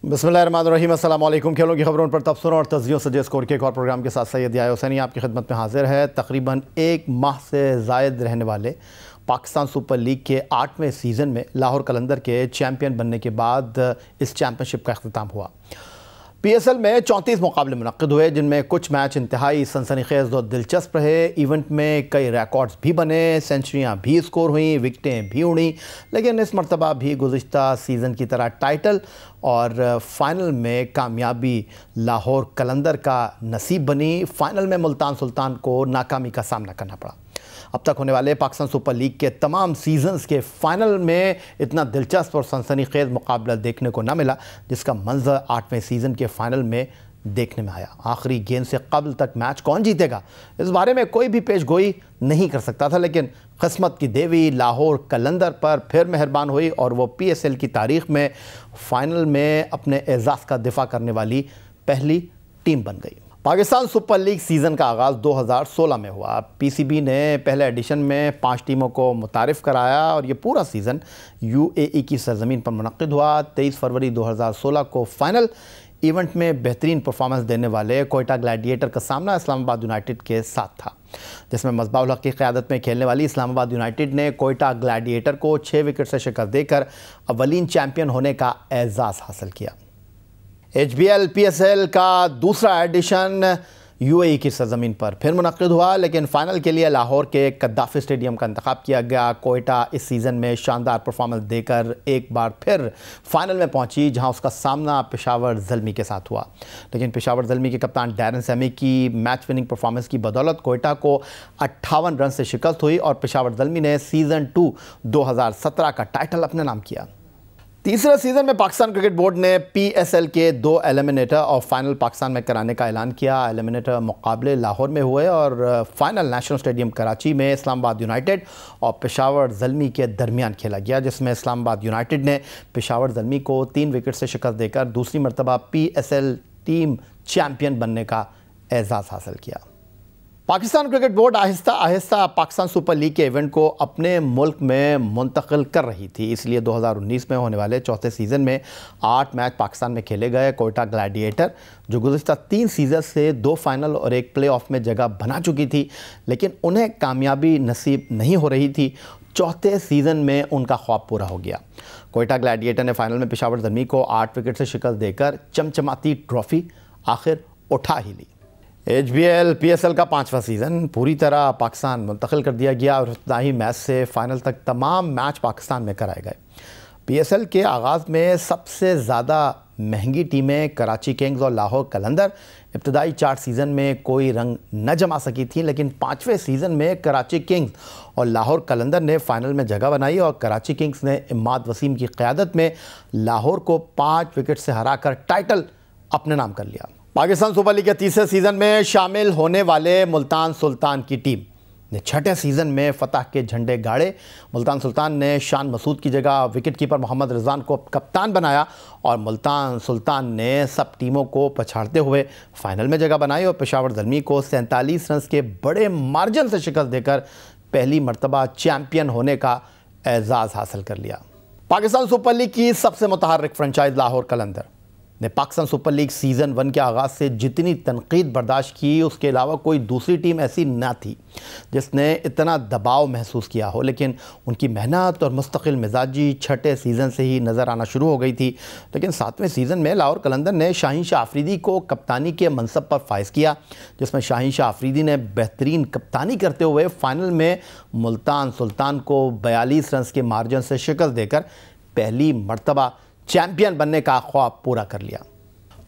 बिस्मिल्लाहिर्रहमानिर्रहीम। अस्सलाम वालेकुम। खेलों की खबरों पर तबसरों और तज्जियों सजे स्कोर के एक और प्रोग्राम के साथ सैयद याह्या हुसैनी आपकी खिदमत में हाजिर है। तकरीबन एक माह से ज़ायद रहने वाले पाकिस्तान सुपर लीग के 8वें सीज़न में लाहौर कलंदर के चैम्पियन बनने के बाद इस चैम्पियनशिप का अख्तिताम हुआ। PSL में 34 मुकाबले मुनक्किद हुए, जिनमें कुछ मैच इंतहाई सनसनीखेज़ और दिलचस्प रहे। इवेंट में कई रिकॉर्ड्स भी बने, सेंचुरियाँ भी स्कोर हुई, विकटें भी उड़ी, लेकिन इस मरतबा भी गुज़िश्ता सीज़न की तरह टाइटल और फ़ाइनल में कामयाबी लाहौर कलंदर का नसीब बनी। फ़ाइनल में मुल्तान सुल्तान को नाकामी का सामना करना पड़ा। अब तक होने वाले पाकिस्तान सुपर लीग के तमाम सीजन्स के फाइनल में इतना दिलचस्प और सनसनीखेज़ मुकाबला देखने को न मिला जिसका मंजर 8वें सीज़न के फाइनल में देखने में आया। आखिरी गेंद से कबल तक मैच कौन जीतेगा इस बारे में कोई भी पेशगोई नहीं कर सकता था, लेकिन किस्मत की देवी लाहौर कलंदर पर फिर मेहरबान हुई और वो PSL की तारीख़ में फ़ाइनल में अपने एजाज़ का दिफा करने वाली पहली टीम बन गई। पाकिस्तान सुपर लीग सीज़न का आगाज़ 2016 में हुआ। PCB ने पहले एडिशन में 5 टीमों को मुतारिफ़ कराया और ये पूरा सीज़न UAE की सरज़मीन पर मुनक़्क़िद हुआ। 23 फरवरी 2016 को फ़ाइनल इवेंट में बेहतरीन परफॉर्मेंस देने वाले कोयटा ग्लैडिएटर का सामना इस्लामाबाद यूनाइटेड के साथ था, जिसमें मस्बाह उल हक की क़यादत में खेलने वाली इस्लामाबाद यूनाइटेड ने कोयटा ग्लैडिएटर को 6 विकेट से शिकस्त देकर अव्वलीन चैम्पियन होने का एजाज़ हासिल किया। HBL PSL का दूसरा एडिशन UAE की सरज़मीन पर फिर मुनक़्क़िद हुआ, लेकिन फ़ाइनल के लिए लाहौर के कद्दाफ़ी स्टेडियम का इंतख़ाब किया गया। कोयटा इस सीज़न में शानदार परफॉर्मेंस देकर एक बार फिर फ़ाइनल में पहुंची, जहां उसका सामना पेशावर ज़ल्मी के साथ हुआ, लेकिन पेशावर ज़ल्मी के कप्तान डैरन सैमी की मैच विनिंग परफॉर्मेंस की बदौलत कोयटा को 58 रन से शिकस्त हुई और पेशावर ज़ल्मी ने सीज़न 2 2017 का टाइटल अपने नाम किया। तीसरे सीज़न में पाकिस्तान क्रिकेट बोर्ड ने PSL के 2 एलिमिनेटर और फाइनल पाकिस्तान में कराने का ऐलान किया। एलिमिनेटर मुकाबले लाहौर में हुए और फाइनल नेशनल स्टेडियम कराची में इस्लामाबाद यूनाइटेड और पेशावर ज़ल्मी के दरमियान खेला गया, जिसमें इस्लामाबाद यूनाइटेड ने पेशावर ज़ल्मी को 3 विकेट से शिकस्त देकर दूसरी मरतबा PSL टीम चैम्पियन बनने का एजाज़ हासिल किया। Pakistan cricket board Aahista Aahista Pakistan super league के इवेंट को अपने मुल्क में मुंतकिल कर रही थी, इसलिए 2019 में होने वाले चौथे सीज़न में 8 मैच पाकिस्तान में खेले गए। कोयटा ग्लैडिएटर जो गुज़िश्ता 3 सीज़न से 2 फाइनल और एक प्ले ऑफ में जगह बना चुकी थी, लेकिन उन्हें कामयाबी नसीब नहीं हो रही थी। चौथे सीज़न में उनका ख्वाब पूरा हो गया। कोयटा ग्लैडिएटर ने फाइनल में पेशावर ज़ल्मी को 8 विकेट से शिकस्त देकर चमचमाती ट्रॉफ़ी आखिर उठा ही ली। HBL PSL का 5वां सीज़न पूरी तरह पाकिस्तान मुंतकिल कर दिया गया और इब्तिदाई मैच से फ़ाइनल तक तमाम मैच पाकिस्तान में कराए गए। PSL के आगाज़ में सबसे ज़्यादा महंगी टीमें कराची किंग्स और लाहौर कलंदर इब्तिदाई 4 सीज़न में कोई रंग न जमा सकी थी, लेकिन 5वें सीज़न में कराची किंग्स और लाहौर कलंदर ने फ़ाइनल में जगह बनाई और कराची किंग्स ने इमाद वसीम की क़यादत में लाहौर को 5 विकेट से हराकर टाइटल अपने नाम कर लिया। पाकिस्तान सुपर लीग के तीसरे सीज़न में शामिल होने वाले मुल्तान सुल्तान की टीम ने 6ठे सीज़न में फतह के झंडे गाड़े। मुल्तान सुल्तान ने शान मसूद की जगह विकेट कीपर मोहम्मद रिजवान को कप्तान बनाया और मुल्तान सुल्तान ने सब टीमों को पछाड़ते हुए फाइनल में जगह बनाई और पेशावर ज़ल्मी को 47 रन के बड़े मार्जिन से शिकस्त देकर पहली मरतबा चैम्पियन होने का एजाज़ हासिल कर लिया। पाकिस्तान सुपर लीग की सबसे मुतहर्रिक फ्रेंचाइज लाहौर कलंदर ने पाकिस्तान सुपर लीग सीज़न 1 के आगाज़ से जितनी तनकीद बर्दाश्त की, उसके अलावा कोई दूसरी टीम ऐसी ना थी जिसने इतना दबाव महसूस किया हो, लेकिन उनकी मेहनत और मुस्तकिल मिजाजी 6ठे सीज़न से ही नज़र आना शुरू हो गई थी। लेकिन 7वें सीज़न में लाहौर कलंदर ने शाहीन शाह आफरीदी को कप्तानी के मनसब पर फाइज किया, जिसमें शाहीन शाह आफरीदी ने बेहतरीन कप्तानी करते हुए फ़ाइनल में मुल्तान सुल्तान को 42 रन के मार्जिन से शिकस्त देकर पहली मरतबा चैम्पियन बनने का ख्वाब पूरा कर लिया।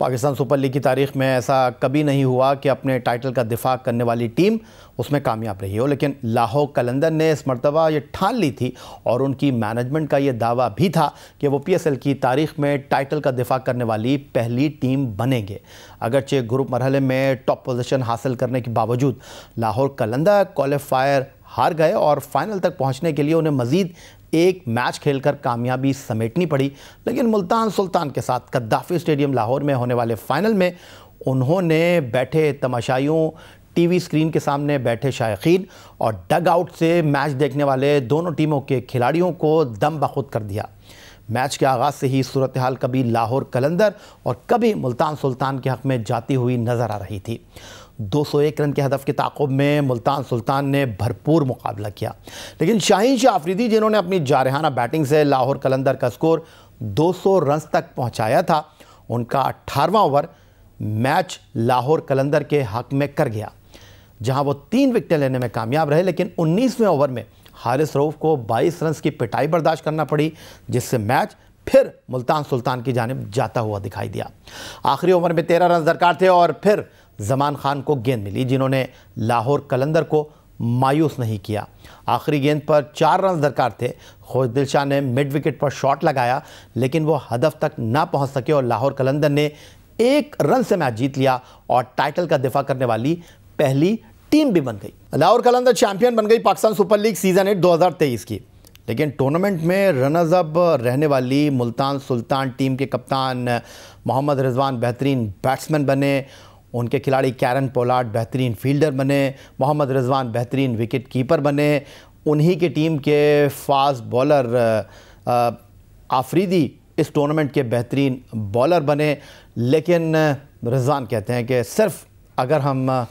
पाकिस्तान सुपर लीग की तारीख़ में ऐसा कभी नहीं हुआ कि अपने टाइटल का दिफा करने वाली टीम उसमें कामयाब रही हो, लेकिन लाहौर कलंदर ने इस मरतबा ये ठान ली थी और उनकी मैनेजमेंट का ये दावा भी था कि वो PSL की तारीख़ में टाइटल का दिफा करने वाली पहली टीम बनेंगे। अगरचे ग्रुप मरहले में टॉप पोजीशन हासिल करने के बावजूद लाहौर कलंदर क्वालिफायर हार गए और फाइनल तक पहुँचने के लिए उन्हें मज़ीद एक मैच खेलकर कामयाबी समेटनी पड़ी। लेकिन मुल्तान सुल्तान के साथ कद्दाफ़ी स्टेडियम लाहौर में होने वाले फ़ाइनल में उन्होंने बैठे तमाशाइयों, टीवी स्क्रीन के सामने बैठे शायकीन और डग आउट से मैच देखने वाले दोनों टीमों के खिलाड़ियों को दम बखुद कर दिया। मैच के आगाज़ से ही सूरत हाल कभी लाहौर कलंदर और कभी मुल्तान सुल्तान के हक़ में जाती हुई नज़र आ रही थी। 201 रन के हदफ के ताक़ुब में मुल्तान सुल्तान ने भरपूर मुकाबला किया, लेकिन शाहीन शाह आफरीदी जिन्होंने अपनी जारहाना बैटिंग से लाहौर कलंदर का स्कोर 200 रन तक पहुंचाया था, उनका 18वां ओवर मैच लाहौर कलंदर के हक़ में कर गया, जहां वो 3 विकेटें लेने में कामयाब रहे। लेकिन 19वें ओवर में हारिस रऊफ को 22 रन की पिटाई बर्दाश्त करना पड़ी, जिससे मैच फिर मुल्तान सुल्तान की जानिब जाता हुआ दिखाई दिया। आखिरी ओवर में 13 रन दरकार थे और फिर जमान खान को गेंद मिली, जिन्होंने लाहौर कलंदर को मायूस नहीं किया। आखिरी गेंद पर 4 रन दरकार थे। खुशदिल शाह ने मिड विकेट पर शॉट लगाया, लेकिन वो हदफ तक ना पहुंच सके और लाहौर कलंदर ने 1 रन से मैच जीत लिया और टाइटल का दिफा करने वाली पहली टीम भी बन गई। लाहौर कलंदर चैंपियन बन गई पाकिस्तान सुपर लीग सीज़न 8 2023 की। लेकिन टूर्नामेंट में रनर्स अप रहने वाली मुल्तान सुल्तान टीम के कप्तान मोहम्मद रिजवान बेहतरीन बैट्समैन बने, उनके खिलाड़ी कैरन पोलार्ड बेहतरीन फील्डर बने, मोहम्मद रिजवान बेहतरीन विकेट कीपर बने, उन्हीं की टीम के फास्ट बॉलर आफरीदी इस टूर्नामेंट के बेहतरीन बॉलर बने। लेकिन रिजवान कहते हैं कि सिर्फ अगर हम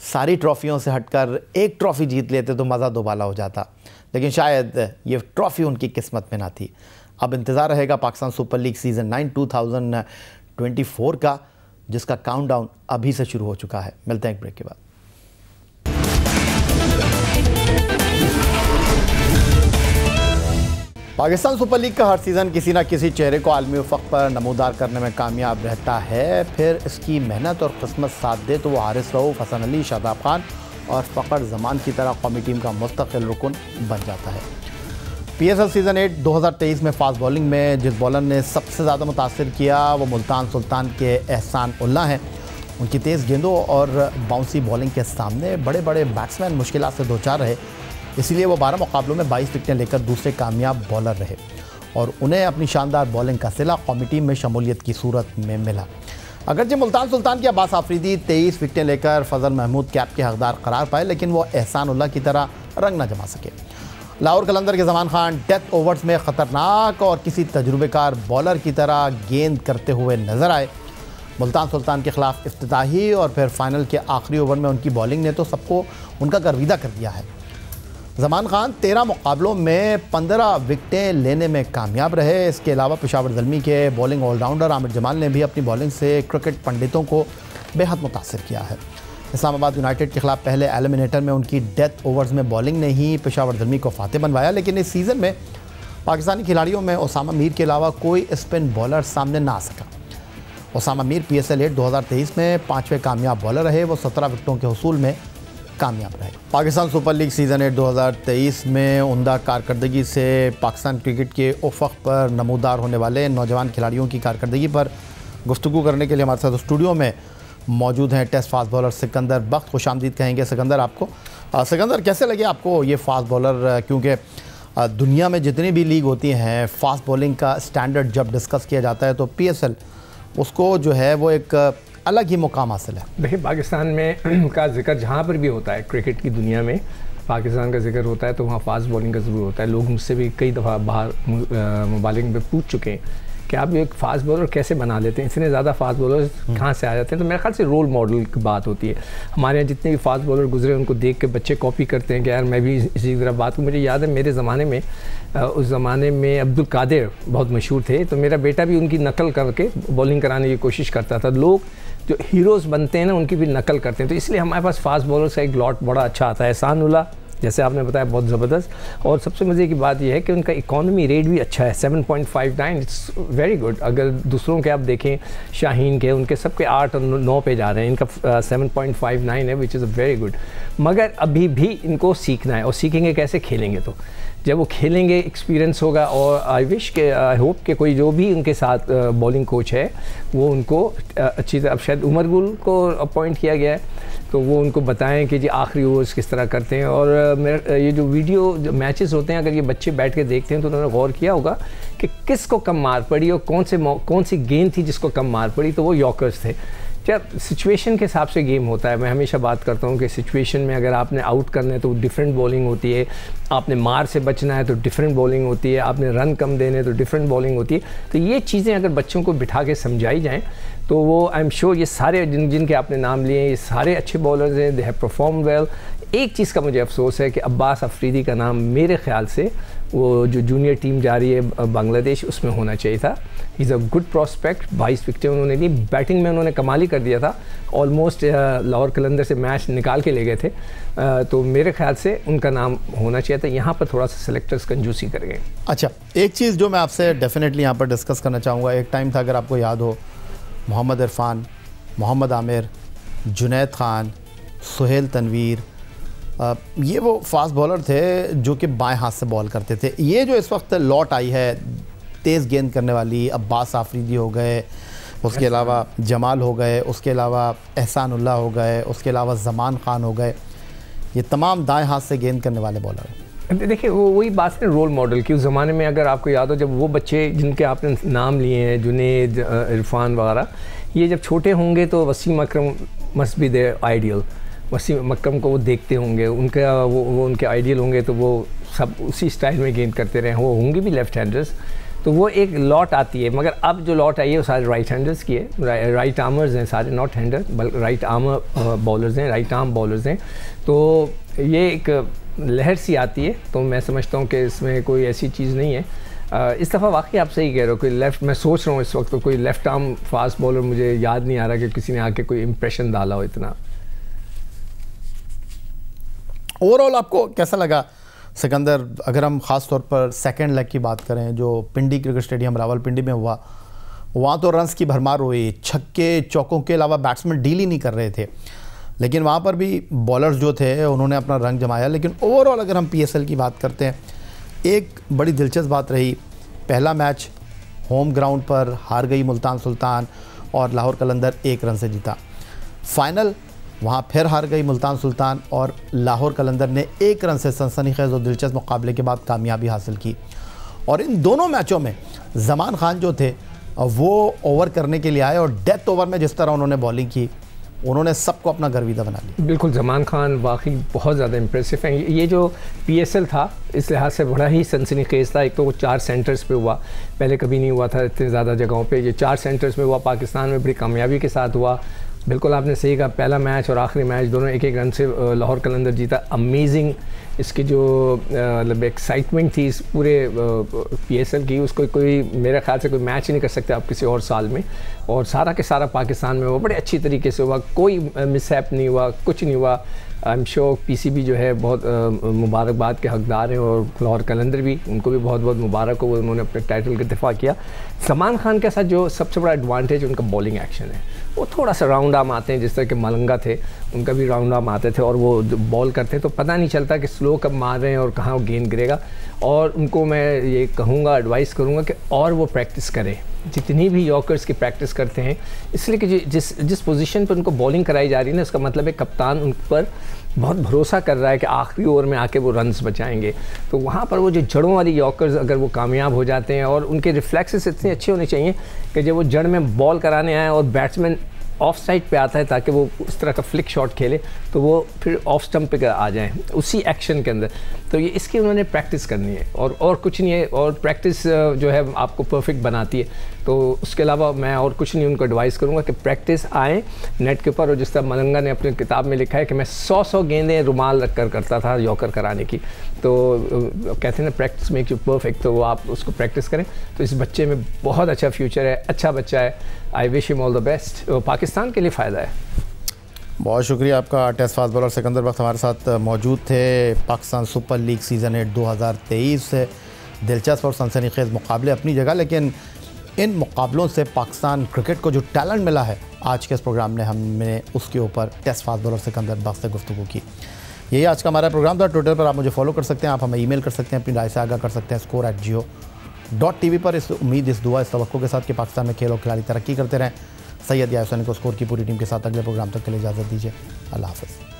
सारी ट्रॉफ़ियों से हटकर एक ट्रॉफ़ी जीत लेते तो मज़ा दोबाला हो जाता, लेकिन शायद ये ट्रॉफ़ी उनकी किस्मत में ना थी। अब इंतज़ार रहेगा पाकिस्तान सुपर लीग सीज़न 9 2024 का, जिसका काउंटडाउन अभी से शुरू हो चुका है। मिलते हैं एक ब्रेक के बाद। पाकिस्तान सुपर लीग का हर सीज़न किसी न किसी चेहरे को आलमी उफ़क़ पर नमूदार करने में कामयाब रहता है। फिर इसकी मेहनत और किस्मत साथ दे तो वो हारिस रऊफ, हसन अली, शादाब खान और फ़खर जमान की तरह कौमी टीम का मुस्तक़िल रुकन बन जाता है। PSL सीज़न 8 2023 में फास्ट बॉलिंग में जिस बॉलर ने सबसे ज़्यादा मुतासिर किया वो मुल्तान सुल्तान के एहसान उल्ला हैं। उनकी तेज़ गेंदों और बाउंसी बॉलिंग के सामने बड़े बड़े बैट्समैन मुश्किलात से दो चार रहे, इसलिए वो 12 मुकाबलों में 22 विकेटें लेकर दूसरे कामयाब बॉलर रहे और उन्हें अपनी शानदार बॉलिंग का सिला कौमी टीम में शमूलियत की सूरत में मिला। अगरचे मुल्तान सुल्तान के अब्बास आफरीदी 23 विकेटें लेकर फजल महमूद कैप के हकदार करार पाए, लेकिन वो एहसान उल्ला की तरह रंग न जमा सके। लाहौर कलंदर के जमान खान डेथ ओवर्स में ख़तरनाक और किसी तजुर्बेकार बॉलर की तरह गेंद करते हुए नजर आए। मुल्तान सुल्तान के खिलाफ इफ्तिताही और फिर फाइनल के आखिरी ओवर में उनकी बॉलिंग ने तो सबको उनका गर्विदा कर दिया है। जमान खान 13 मुकाबलों में 15 विकेटें लेने में कामयाब रहे। इसके अलावा पेशावर ज़ल्मी के बॉलिंग ऑलराउंडर आमिर जमाल ने भी अपनी बॉलिंग से क्रिकेट पंडितों को बेहद मुतासिर किया है। इस्लामाबाद यूनाइटेड के खिलाफ पहले एलिमिनेटर में उनकी डेथ ओवर्स में बॉलिंग ने ही पेशावर ज़ल्मी को फातेह बनवाया, लेकिन इस सीज़न में पाकिस्तानी खिलाड़ियों में उसामा मीर के अलावा कोई स्पिन बॉलर सामने ना आ सका। उसामा मीर PSL 8 2023 में 5वें कामयाब बॉलर रहे। वो 17 विकेटों के हसूल में कामयाब रहे। पाकिस्तान सुपर लीग सीज़न 8 2023 में उम्दा कारकर्दगी से पाकिस्तान क्रिकेट के उफ़क़ पर नमूदार होने वाले नौजवान खिलाड़ियों की कारकर्दगी पर गुफ्तगू करने के लिए हमारे साथ स्टूडियो में मौजूद हैं टेस्ट फास्ट बॉलर सिकंदर बख्त। खुशामदीद कहेंगे सिकंदर आपको। सिकंदर, कैसे लगे आपको ये फास्ट बॉलर, क्योंकि दुनिया में जितनी भी लीग होती हैं फास्ट बॉलिंग का स्टैंडर्ड जब डिस्कस किया जाता है तो PSL उसको जो है वो एक अलग ही मुकाम हासिल है। देखिए, पाकिस्तान में का जिक्र जहाँ पर भी होता है, क्रिकेट की दुनिया में पाकिस्तान का जिक्र होता है तो वहाँ फास्ट बॉलिंग का ज़रूर होता है। लोग मुझसे भी कई दफ़ा बाहर मुबालिग में पूछ चुके हैं कि आप एक फ़ास्ट बॉलर कैसे बना लेते हैं, इतने ज़्यादा फास्ट बॉलर कहाँ से आ जाते हैं। तो मेरे ख्याल से रोल मॉडल की बात होती है। हमारे यहाँ जितने भी फास्ट बॉलर गुजरे उनको देख के बच्चे कॉपी करते हैं कि यार मैं भी इसी तरह बात हूँ। मुझे याद है मेरे ज़माने में उस ज़माने में अब्दुल कादिर बहुत मशहूर थे, तो मेरा बेटा भी उनकी नकल करके बॉलिंग कराने की कोशिश करता था। लोग जो हीरोज़ बनते हैं ना उनकी भी नकल करते हैं, तो इसलिए हमारे पास फास्ट बॉलर्स का एक लॉट बड़ा अच्छा आता है। एहसान उल्ला जैसे आपने बताया बहुत ज़बरदस्त, और सबसे मज़े की बात यह है कि उनका इकॉनमी रेट भी अच्छा है 7.59, इट्स वेरी गुड। अगर दूसरों के आप देखें, शाहीन के, उनके सबके 8 और 9 पे जा रहे हैं, इनका 7.59 है, विच इज़ वेरी गुड। मगर अभी भी इनको सीखना है, और सीखेंगे कैसे? खेलेंगे। तो जब वो खेलेंगे एक्सपीरियंस होगा, और आई होप कि कोई जो भी उनके साथ बॉलिंग कोच है वो उनको अच्छी तरह, अब शायद उमर गुल को अपॉइंट किया गया है, तो वो उनको बताएं कि जी आखिरी ओवर्स किस तरह करते हैं। और ये जो वीडियो जो मैचेस होते हैं, अगर ये बच्चे बैठ के देखते हैं तो उन्होंने गौर किया होगा कि किसको कम मार पड़ी और कौन सी गेंद थी जिसको कम मार पड़ी, तो वो यॉर्कर्स थे। जब सिचुएशन के हिसाब से गेम होता है, मैं हमेशा बात करता हूँ कि सिचुएशन में अगर आपने आउट करना है तो डिफरेंट बॉलिंग होती है, आपने मार से बचना है तो डिफरेंट बॉलिंग होती है, आपने रन कम देने तो डिफरेंट बॉलिंग होती है। तो ये चीज़ें अगर बच्चों को बिठा के समझाई जाएँ तो वो आई एम श्योर ये सारे जिनके आपने नाम लिए ये सारे अच्छे बॉलर्स हैं, दे हैव परफॉर्म वेल। एक चीज़ का मुझे अफसोस है कि अब्बास अफरीदी का नाम मेरे ख्याल से वो जो जूनियर टीम जा रही है बांग्लादेश उसमें होना चाहिए था। He is a good prospect, 22 विकेटें उन्होंने दी, बैटिंग में उन्होंने कमाल ही कर दिया था, ऑलमोस्ट लाहौर कलंदर से मैच निकाल के ले गए थे। तो मेरे ख्याल से उनका नाम होना चाहिए था। यहाँ पर थोड़ा सा सेलेक्टर्स कंजूसी कर गए। अच्छा, एक चीज़ जो मैं आपसे डेफिनेटली यहाँ पर डिस्कस करना चाहूँगा, एक टाइम था अगर आपको याद हो, मोहम्मद इरफान, मोहम्मद आमिर, जुनैद खान, सुहेल तनवीर, ये वो फास्ट बॉलर थे जो कि बाएं हाथ से बॉल करते थे। ये जो इस वक्त लौट आई है तेज़ गेंद करने वाली, अब्बास आफरीदी हो गए, उसके अलावा जमाल हो गए, उसके अलावा एहसानुल्लाह हो गए, उसके अलावा ज़मान खान हो गए, ये तमाम दाएं हाथ से गेंद करने वाले बॉलर हैं। देखिए वो वही बात है रोल मॉडल की। उस ज़माने में अगर आपको याद हो जब वो बच्चे जिनके आपने नाम लिए हैं, जुनैद, इरफान वगैरह, ये जब छोटे होंगे तो Wasim Akram must be there ideal. Wasim Akram को वो देखते होंगे, उनका वो उनके आइडियल होंगे, तो वो सब उसी स्टाइल में गेंद करते रहे। वो होंगे भी लेफ्ट हैंडर्स, तो वो एक लॉट आती है। मगर अब जो लॉट आई है वो सारे राइट हैंडर्स की है, राइट आर्मर्स हैं सारे, नॉट हैंडर बल्कि राइट आर्मर बॉलर्स हैं, राइट आर्म बॉलर्स हैं। तो ये एक लहर सी आती है, तो मैं समझता हूँ कि इसमें कोई ऐसी चीज़ नहीं है। इस दफ़ा वाकई आप सही कह रहे हो, कोई लेफ़्ट, मैं सोच रहा हूँ इस वक्त तो कोई लेफ़्ट आर्म फास्ट बॉलर मुझे याद नहीं आ रहा कि किसी ने आके कोई इम्प्रेशन डाला हो इतना। ओवरऑल आपको कैसा लगा सिकंदर, अगर हम ख़ास तौर पर सेकंड लेग की बात करें जो पिंडी क्रिकेट स्टेडियम रावलपिंडी में हुआ, वहाँ तो रन्स की भरमार हुई, छक्के चौकों के अलावा बैट्समैन डील ही नहीं कर रहे थे, लेकिन वहाँ पर भी बॉलर्स जो थे उन्होंने अपना रंग जमाया। लेकिन ओवरऑल अगर हम PSL की बात करते हैं, एक बड़ी दिलचस्प बात रही, पहला मैच होम ग्राउंड पर हार गई मुल्तान सुल्तान और लाहौर कलंदर 1 रन से जीता। फाइनल वहाँ फिर हार गई मुल्तान सुल्तान और लाहौर कलंदर ने 1 रन से सनसनीखेज़ और दिलचस्प मुकाबले के बाद कामयाबी हासिल की। और इन दोनों मैचों में ज़मान खान जो थे वो ओवर करने के लिए आए और डेथ ओवर में जिस तरह उन्होंने बॉलिंग की, उन्होंने सबको अपना गर्विदा बना लिया। बिल्कुल, ज़मान खान वाकई बहुत ज़्यादा इम्प्रेसिव हैं। ये जो PSL था इस लिहाज से बड़ा ही सनसनीखेज़ था। एक तो वो 4 सेंटर्स पे हुआ, पहले कभी नहीं हुआ था इतने ज़्यादा जगहों पे। ये 4 सेंटर्स में हुआ, पाकिस्तान में बड़ी कामयाबी के साथ हुआ। बिल्कुल आपने सही कहा, पहला मैच और आखिरी मैच दोनों 1-1 रन से लाहौर कलंदर जीता। अमेजिंग इसकी जो मतलब एक्साइटमेंट थी इस पूरे PSL की, उसको कोई मेरे ख्याल से कोई मैच ही नहीं कर सकते आप किसी और साल में। और सारा के सारा पाकिस्तान में हुआ, बड़े अच्छी तरीके से हुआ, कोई मिसहैप नहीं हुआ, कुछ नहीं हुआ। आई एम श्योर PCB जो है बहुत मुबारकबाद के हकदार हैं और लाहौर कलंदर भी, उनको भी बहुत बहुत मुबारक हो, उन्होंने अपने टाइटल का दिफा किया। ज़मान खान के साथ जो सबसे बड़ा एडवांटेज उनका बॉलिंग एक्शन है, वो थोड़ा सा राउंड आर्म आते हैं, जिस तरह के मलंगा थे उनका भी राउंड आर्म आते थे, और वो बॉल करते हैं तो पता नहीं चलता कि स्लो कब मार रहे हैं और कहाँ वो गेंद गिरेगा। और उनको मैं ये कहूँगा, एडवाइस करूँगा कि और वो प्रैक्टिस करें, जितनी भी यॉर्कर्स की प्रैक्टिस करते हैं, इसलिए कि जिस पोजीशन पर उनको बॉलिंग कराई जा रही है ना, उसका मतलब है कप्तान उन पर बहुत भरोसा कर रहा है कि आखिरी ओवर में आके वो रन्स बचाएंगे। तो वहाँ पर वो जो जड़ों वाली यॉर्कर्स अगर वो कामयाब हो जाते हैं, और उनके रिफ्लेक्सेस इतने अच्छे होने चाहिए कि जब वो जड़ में बॉल कराने आए और बैट्समैन ऑफ साइड पे आता है ताकि वो उस तरह का फ्लिक शॉट खेले, तो वो फिर ऑफ स्टंप पे आ जाएं उसी एक्शन के अंदर। तो ये इसकी उन्होंने प्रैक्टिस करनी है और कुछ नहीं है। और प्रैक्टिस जो है आपको परफेक्ट बनाती है, तो उसके अलावा मैं और कुछ नहीं उनको एडवाइस करूँगा कि प्रैक्टिस आए नेट के ऊपर। और जिस तरह मलंगा ने अपनी किताब में लिखा है कि मैं 100 गेंदें रुमाल रख कर करता था यॉर्कर कराने की। तो कहते हैं ना प्रैक्टिस मेक यू परफेक्ट, तो वो आप उसको प्रैक्टिस करें। तो इस बच्चे में बहुत अच्छा फ्यूचर है, अच्छा बच्चा है। I wish him all the best, Pakistan के लिए फ़ायदा है। बहुत शुक्रिया आपका। टेस्ट फास्ट बॉलर सिकंदर बख्श हमारे साथ मौजूद थे। पाकिस्तान सुपर लीग सीज़न 8 2023 से दिलचस्प और सनसनीखेज़ मुकाबले अपनी जगह, लेकिन इन मुकाबलों से पाकिस्तान क्रिकेट को जो टैलेंट मिला है, आज के इस प्रोग्राम में हमने उसके ऊपर टेस्ट फास्ट बॉलर सिकंदर बख्श से गुफ्तगू की। यही आज का हमारा प्रोग्राम था। ट्विटर पर आप मुझे फॉलो कर सकते हैं, आप हमें ईमेल कर सकते हैं, अपनी राय से आगाह कर सकते हैं score@jio.tv पर। इस उम्मीद, इस दुआ, इस तवक्को के साथ कि पाकिस्तान में खेल और खिलाड़ी तरक्की करते रहें। सैयद यासुनी को स्कोर की पूरी टीम के साथ अगले प्रोग्राम तक के लिए इजाज़त दीजिए। अल्लाह हाफ़िज़।